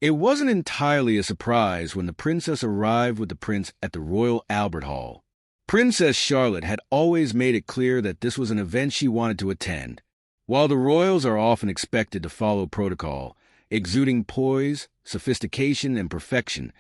It wasn't entirely a surprise when the princess arrived with the prince at the Royal Albert Hall. Princess Charlotte had always made it clear that this was an event she wanted to attend. While the royals are often expected to follow protocol, exuding poise, sophistication, and perfection,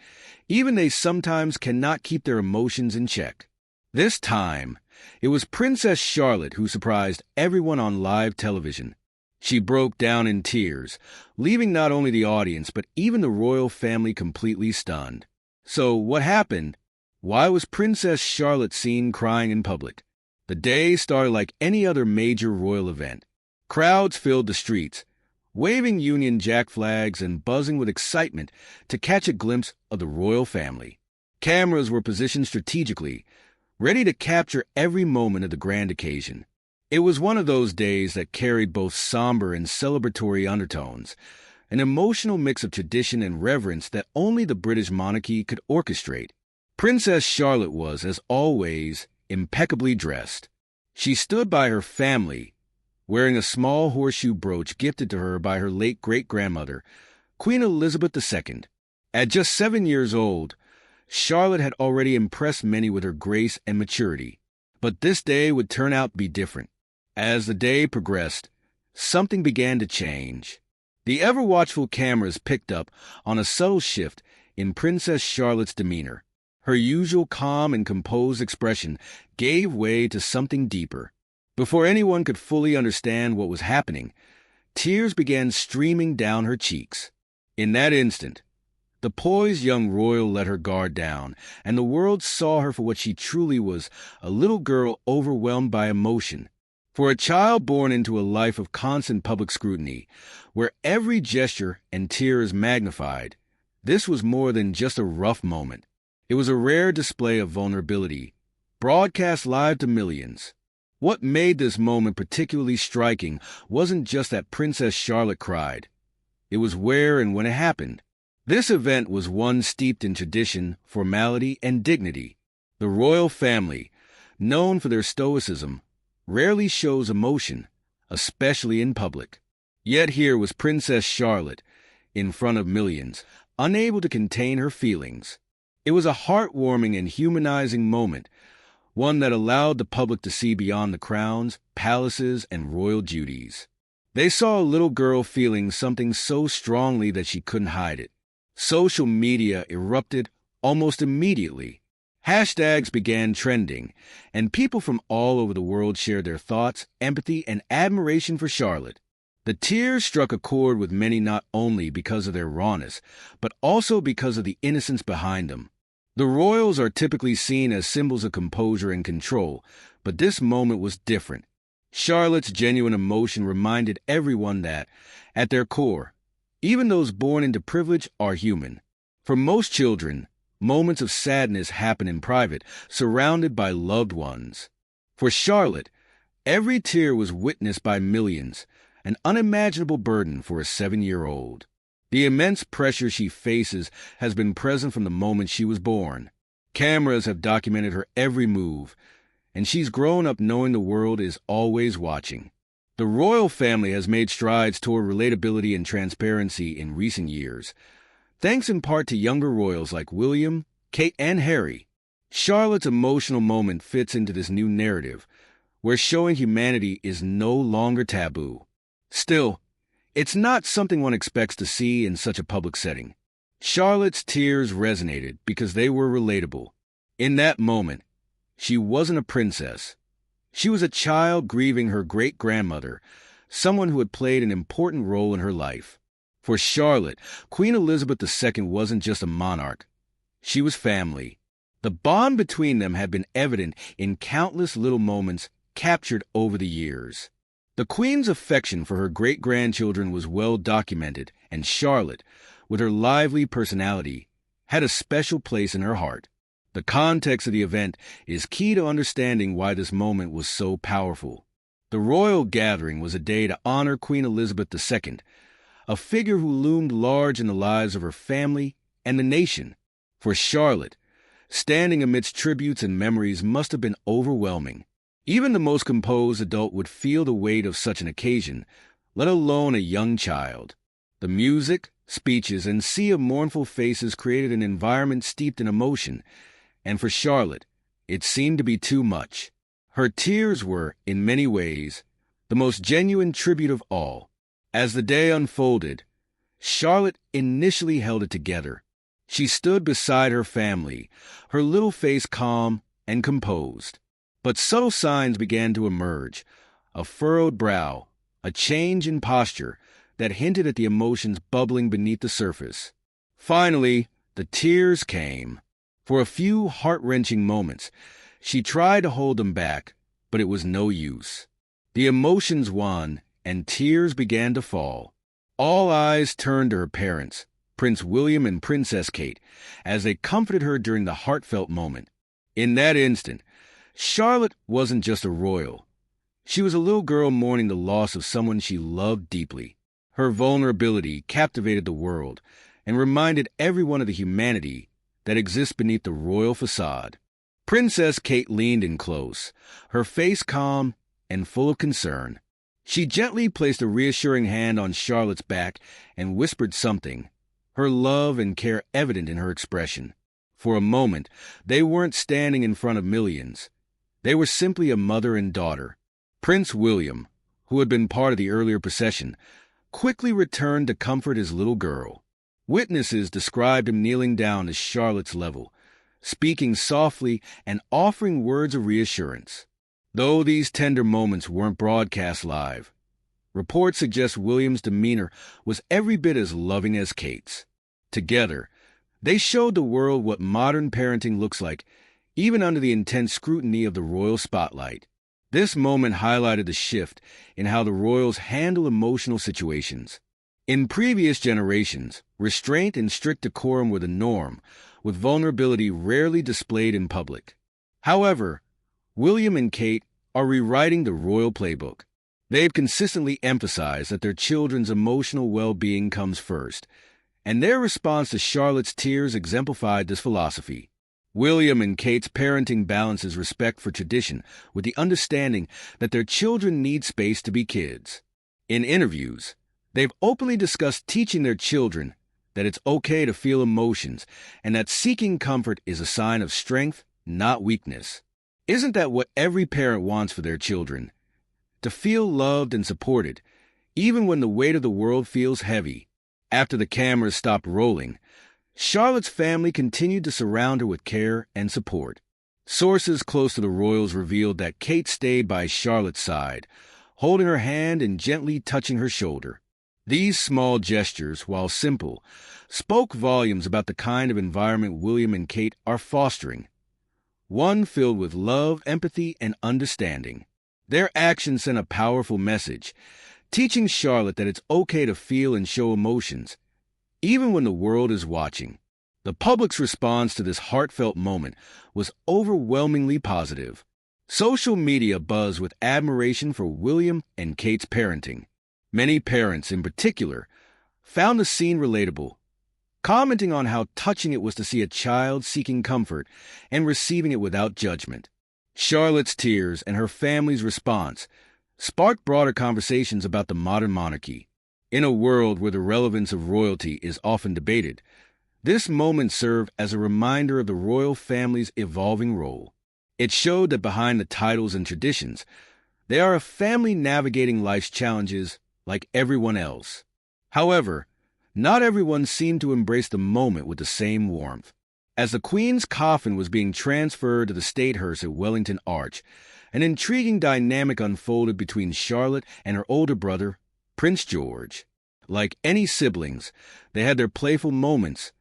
even they sometimes cannot keep their emotions in check. This time, it was Princess Charlotte who surprised everyone on live television. She broke down in tears, leaving not only the audience but even the royal family completely stunned. So, what happened? Why was Princess Charlotte seen crying in public? The day started like any other major royal event. Crowds filled the streets, waving Union Jack flags and buzzing with excitement to catch a glimpse of the royal family. Cameras were positioned strategically, ready to capture every moment of the grand occasion. It was one of those days that carried both somber and celebratory undertones, an emotional mix of tradition and reverence that only the British monarchy could orchestrate. Princess Charlotte was, as always, impeccably dressed. She stood by her family, wearing a small horseshoe brooch gifted to her by her late great-grandmother, Queen Elizabeth II. At just 7 years old, Charlotte had already impressed many with her grace and maturity. But this day would turn out to be different. As the day progressed, something began to change. The ever-watchful cameras picked up on a subtle shift in Princess Charlotte's demeanor. Her usual calm and composed expression gave way to something deeper. Before anyone could fully understand what was happening, tears began streaming down her cheeks. In that instant, the poised young royal let her guard down, and the world saw her for what she truly was, a little girl overwhelmed by emotion. For a child born into a life of constant public scrutiny, where every gesture and tear is magnified, this was more than just a rough moment. It was a rare display of vulnerability, broadcast live to millions. What made this moment particularly striking wasn't just that Princess Charlotte cried. It was where and when it happened. This event was one steeped in tradition, formality, and dignity. The royal family, known for their stoicism, rarely shows emotion, especially in public. Yet here was Princess Charlotte, in front of millions, unable to contain her feelings. It was a heartwarming and humanizing moment, one that allowed the public to see beyond the crowns, palaces, and royal duties. They saw a little girl feeling something so strongly that she couldn't hide it. Social media erupted almost immediately. Hashtags began trending, and people from all over the world shared their thoughts, empathy, and admiration for Charlotte. The tears struck a chord with many not only because of their rawness, but also because of the innocence behind them. The royals are typically seen as symbols of composure and control, but this moment was different. Charlotte's genuine emotion reminded everyone that, at their core, even those born into privilege are human. For most children, moments of sadness happen in private, surrounded by loved ones. For Charlotte, every tear was witnessed by millions, an unimaginable burden for a 7-year-old. The immense pressure she faces has been present from the moment she was born. Cameras have documented her every move, and she's grown up knowing the world is always watching. The royal family has made strides toward relatability and transparency in recent years, thanks in part to younger royals like William, Kate, and Harry. Charlotte's emotional moment fits into this new narrative, where showing humanity is no longer taboo. Still, it's not something one expects to see in such a public setting. Charlotte's tears resonated because they were relatable. In that moment, she wasn't a princess. She was a child grieving her great-grandmother, someone who had played an important role in her life. For Charlotte, Queen Elizabeth II wasn't just a monarch. She was family. The bond between them had been evident in countless little moments captured over the years. The Queen's affection for her great-grandchildren was well documented, and Charlotte, with her lively personality, had a special place in her heart. The context of the event is key to understanding why this moment was so powerful. The royal gathering was a day to honor Queen Elizabeth II, a figure who loomed large in the lives of her family and the nation. For Charlotte, standing amidst tributes and memories must have been overwhelming. Even the most composed adult would feel the weight of such an occasion, let alone a young child. The music, speeches, and sea of mournful faces created an environment steeped in emotion, and for Charlotte, it seemed to be too much. Her tears were, in many ways, the most genuine tribute of all. As the day unfolded, Charlotte initially held it together. She stood beside her family, her little face calm and composed. But subtle signs began to emerge: a furrowed brow, a change in posture that hinted at the emotions bubbling beneath the surface. Finally, the tears came. For a few heart-wrenching moments, she tried to hold them back, but it was no use. The emotions won, and tears began to fall. All eyes turned to her parents, Prince William and Princess Kate, as they comforted her during the heartfelt moment. In that instant, Charlotte wasn't just a royal. She was a little girl mourning the loss of someone she loved deeply. Her vulnerability captivated the world and reminded everyone of the humanity that exists beneath the royal facade. Princess Kate leaned in close, her face calm and full of concern. She gently placed a reassuring hand on Charlotte's back and whispered something, her love and care evident in her expression. For a moment, they weren't standing in front of millions. They were simply a mother and daughter. Prince William, who had been part of the earlier procession, quickly returned to comfort his little girl. Witnesses described him kneeling down to Charlotte's level, speaking softly and offering words of reassurance. Though these tender moments weren't broadcast live, reports suggest William's demeanor was every bit as loving as Kate's. Together, they showed the world what modern parenting looks like, even under the intense scrutiny of the royal spotlight. This moment highlighted the shift in how the royals handle emotional situations. In previous generations, restraint and strict decorum were the norm, with vulnerability rarely displayed in public. However, William and Kate are rewriting the royal playbook. They've consistently emphasized that their children's emotional well-being comes first, and their response to Charlotte's tears exemplified this philosophy. William and Kate's parenting balances respect for tradition with the understanding that their children need space to be kids. In interviews, they've openly discussed teaching their children that it's okay to feel emotions and that seeking comfort is a sign of strength, not weakness. Isn't that what every parent wants for their children? To feel loved and supported, even when the weight of the world feels heavy. After the cameras stopped rolling, Charlotte's family continued to surround her with care and support. Sources close to the royals revealed that Kate stayed by Charlotte's side, holding her hand and gently touching her shoulder. These small gestures, while simple, spoke volumes about the kind of environment William and Kate are fostering. One filled with love, empathy, and understanding. Their actions sent a powerful message, teaching Charlotte that it's okay to feel and show emotions, even when the world is watching. The public's response to this heartfelt moment was overwhelmingly positive. Social media buzzed with admiration for William and Kate's parenting. Many parents, in particular, found the scene relatable, commenting on how touching it was to see a child seeking comfort and receiving it without judgment. Charlotte's tears and her family's response sparked broader conversations about the modern monarchy. In a world where the relevance of royalty is often debated, this moment served as a reminder of the royal family's evolving role. It showed that behind the titles and traditions, they are a family navigating life's challenges like everyone else. However, not everyone seemed to embrace the moment with the same warmth. As the Queen's coffin was being transferred to the state hearse at Wellington Arch, an intriguing dynamic unfolded between Charlotte and her older brother, Prince George. Like any siblings, they had their playful moments,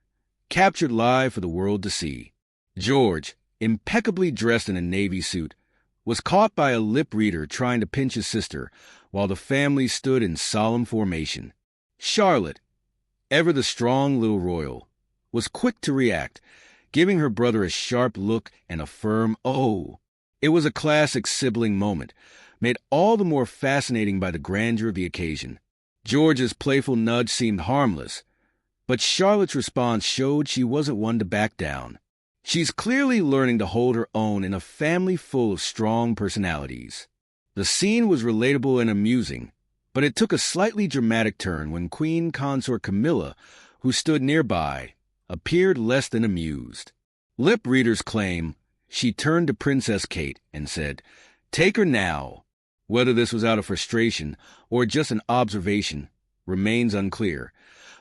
captured live for the world to see. George, impeccably dressed in a navy suit, was caught by a lip reader trying to pinch his sister, while the family stood in solemn formation. Charlotte, ever the strong little royal, was quick to react, giving her brother a sharp look and a firm "oh." It was a classic sibling moment, made all the more fascinating by the grandeur of the occasion. George's playful nudge seemed harmless, but Charlotte's response showed she wasn't one to back down. She's clearly learning to hold her own in a family full of strong personalities. The scene was relatable and amusing, But it took a slightly dramatic turn when Queen Consort Camilla, who stood nearby, appeared less than amused. Lip readers claim she turned to Princess Kate and said, "Take her now." Whether this was out of frustration or just an observation remains unclear,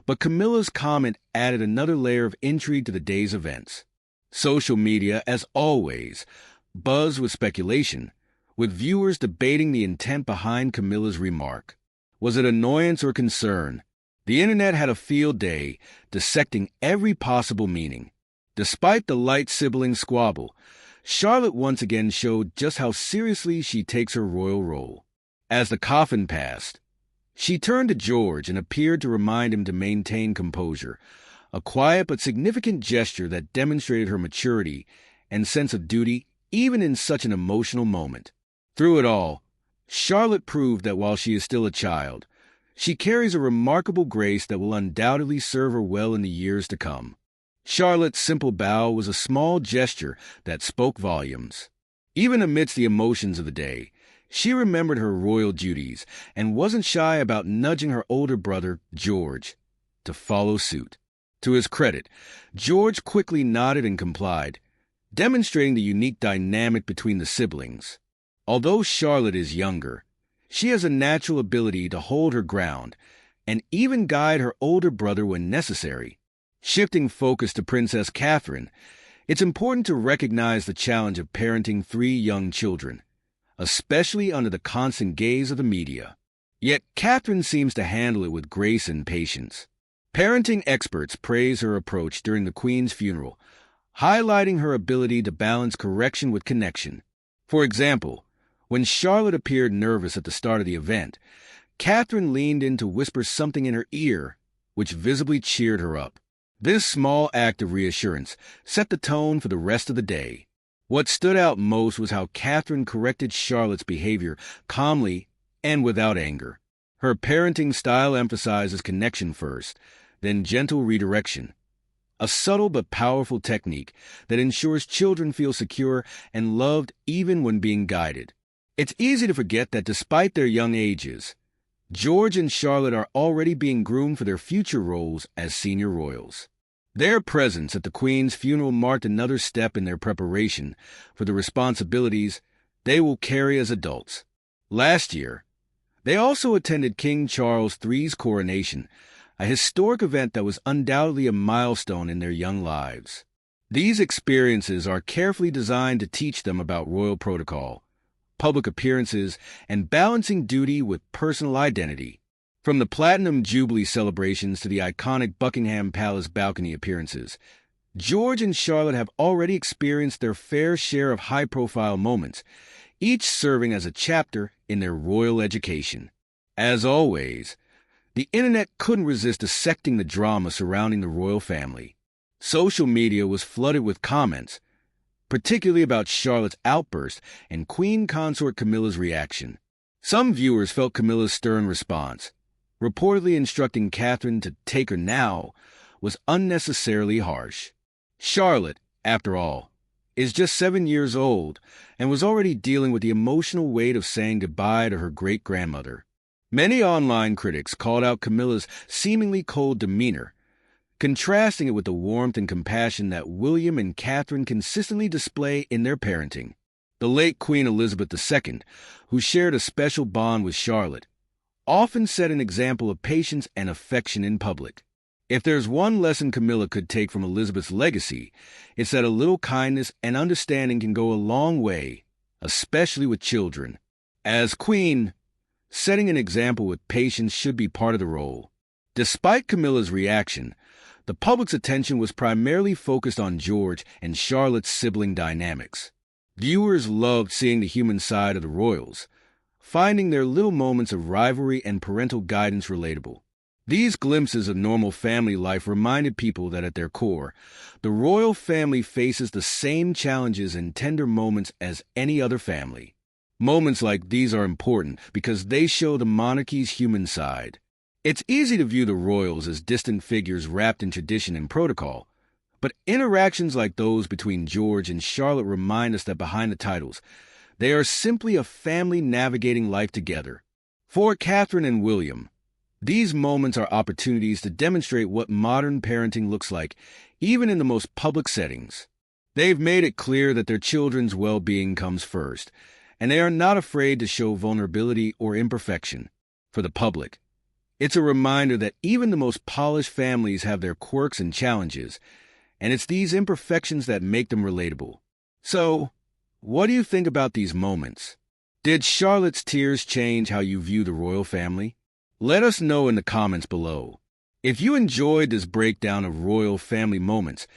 but Camilla's comment added another layer of intrigue to the day's events. Social media, as always, buzzed with speculation, with viewers debating the intent behind Camilla's remark. Was it annoyance or concern? The internet had a field day dissecting every possible meaning. Despite the light sibling squabble, Charlotte once again showed just how seriously she takes her royal role. As the coffin passed, she turned to George and appeared to remind him to maintain composure, a quiet but significant gesture that demonstrated her maturity and sense of duty even in such an emotional moment. Through it all, Charlotte proved that while she is still a child, she carries a remarkable grace that will undoubtedly serve her well in the years to come. Charlotte's simple bow was a small gesture that spoke volumes. Even amidst the emotions of the day, she remembered her royal duties and wasn't shy about nudging her older brother, George, to follow suit. To his credit, George quickly nodded and complied, demonstrating the unique dynamic between the siblings. Although Charlotte is younger, she has a natural ability to hold her ground and even guide her older brother when necessary. Shifting focus to Princess Catherine, it's important to recognize the challenge of parenting 3 young children, especially under the constant gaze of the media. Yet Catherine seems to handle it with grace and patience. Parenting experts praise her approach during the Queen's funeral, highlighting her ability to balance correction with connection. For example, when Charlotte appeared nervous at the start of the event, Catherine leaned in to whisper something in her ear, which visibly cheered her up. This small act of reassurance set the tone for the rest of the day. What stood out most was how Catherine corrected Charlotte's behavior calmly and without anger. Her parenting style emphasizes connection first, then gentle redirection, a subtle but powerful technique that ensures children feel secure and loved even when being guided. It's easy to forget that despite their young ages, George and Charlotte are already being groomed for their future roles as senior royals. Their presence at the Queen's funeral marked another step in their preparation for the responsibilities they will carry as adults. Last year, they also attended King Charles III's coronation, a historic event that was undoubtedly a milestone in their young lives. These experiences are carefully designed to teach them about royal protocol, public appearances, and balancing duty with personal identity. From the Platinum Jubilee celebrations to the iconic Buckingham Palace balcony appearances, George and Charlotte have already experienced their fair share of high-profile moments, each serving as a chapter in their royal education. As always, the internet couldn't resist dissecting the drama surrounding the royal family. Social media was flooded with comments, particularly about Charlotte's outburst and Queen Consort Camilla's reaction. Some viewers felt Camilla's stern response, reportedly instructing Catherine to take her now, was unnecessarily harsh. Charlotte, after all, is just 7 years old and was already dealing with the emotional weight of saying goodbye to her great-grandmother. Many online critics called out Camilla's seemingly cold demeanor, contrasting it with the warmth and compassion that William and Catherine consistently display in their parenting. The late Queen Elizabeth II, who shared a special bond with Charlotte, often set an example of patience and affection in public. If there's one lesson Camilla could take from Elizabeth's legacy, it's that a little kindness and understanding can go a long way, especially with children. As Queen, setting an example with patience should be part of the role. Despite Camilla's reaction, the public's attention was primarily focused on George and Charlotte's sibling dynamics. Viewers loved seeing the human side of the royals, finding their little moments of rivalry and parental guidance relatable. These glimpses of normal family life reminded people that at their core, the royal family faces the same challenges and tender moments as any other family. Moments like these are important because they show the monarchy's human side. It's easy to view the royals as distant figures wrapped in tradition and protocol, but interactions like those between George and Charlotte remind us that behind the titles, they are simply a family navigating life together. For Catherine and William, these moments are opportunities to demonstrate what modern parenting looks like, even in the most public settings. They've made it clear that their children's well-being comes first, and they are not afraid to show vulnerability or imperfection. For the public, it's a reminder that even the most polished families have their quirks and challenges, and it's these imperfections that make them relatable. So, what do you think about these moments? Did Charlotte's tears change how you view the royal family? Let us know in the comments below. If you enjoyed this breakdown of royal family moments,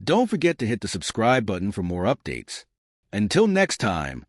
don't forget to hit the subscribe button for more updates. Until next time,